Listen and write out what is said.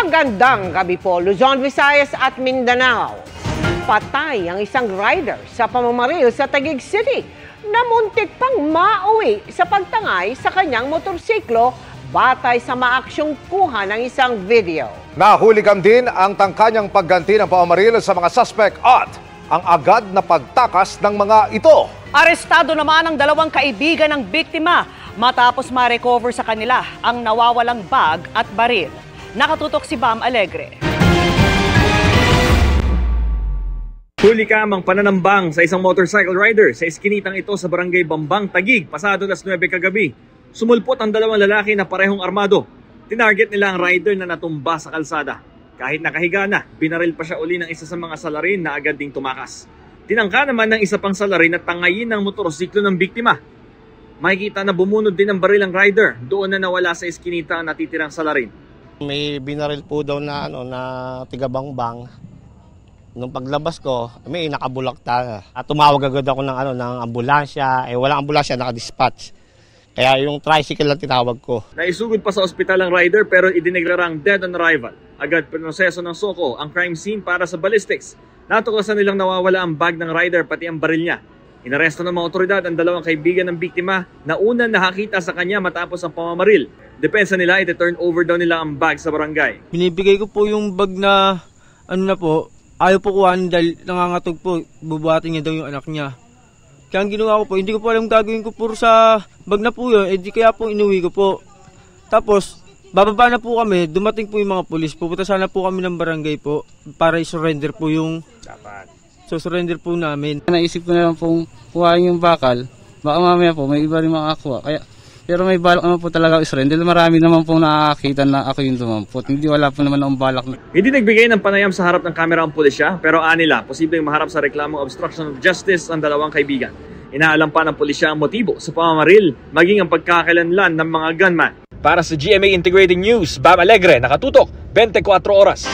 Magandang gabi po, Luzon, Visayas at Mindanao. Patay ang isang rider sa pamamaril sa Taguig City na muntik pang mauwi sa pagtangay sa kanyang motorsiklo batay sa maaksyong kuha ng isang video. Nahuligam din ang tangkanyang pagganti ng pamamaril sa mga suspect at ang agad na pagtakas ng mga ito. Arestado naman ang dalawang kaibigan ng biktima matapos ma-recover sa kanila ang nawawalang bag at baril. Nakatutok si Bam Alegre. Huli kamang pananambang sa isang motorcycle rider sa iskinitang ito sa barangay Bambang, Taguig, pasado alas 9 kagabi. Sumulpot ang dalawang lalaki na parehong armado. Tinarget nila ang rider na natumba sa kalsada. Kahit nakahiga na, binaril pa siya uli ng isa sa mga salarin na agad ding tumakas. Tinangka naman ng isa pang salarin na tangayin ng motorsiklo ng biktima. Makikita na bumunod din ang baril ang rider. Doon na nawala sa iskinita ang natitirang salarin. May binaril po daw na tigabangbang. Nung paglabas ko, may nakabulakta. Tumawag agad ako ng ambulansya. Walang ambulansya, nakadispatch. Kaya yung tricycle lang tinawag ko. Naisugod pa sa ospital ang rider pero idineklarang dead on arrival. Agad pinoseso ng SOCO ang crime scene para sa ballistics. Natuklasan nilang nawawala ang bag ng rider pati ang baril niya. Inaresto ng mga otoridad ang dalawang kaibigan ng biktima na unang nakakita sa kanya matapos ang pamamaril. Depensa nila, iti-turn over daw nila ang bag sa barangay. Binibigay ko po yung bag na ayaw po kuhanin dahil nangangatog po. Bubuhatin niya daw yung anak niya. Kaya ang ginawa ko po, hindi ko po alam gagawin ko po sa bag na po yun. Di kaya po inuwi ko po. Tapos, bababa na po kami, dumating po yung mga pulis. Pupunta sana po kami ng barangay po para i-surrender po yung... So, surrender po namin. Naisip ko na lang pong kuhain yung bakal. Baka mamaya po, may iba rin makakuha. Pero may balak naman po talaga i-surrender. Marami naman po nakakita na ako yung dumampot. Hindi wala po naman akong balak. Hindi nagbigay ng panayam sa harap ng kamera ang pulisya, pero anila, posibleng maharap sa reklamong obstruction of justice ang dalawang kaibigan. Inaalam pa ng pulisya ang motibo sa pamamaril, maging ang pagkakakilanlan ng mga gunman. Para sa GMA Integrated News, Bam Alegre, nakatutok, 24 oras.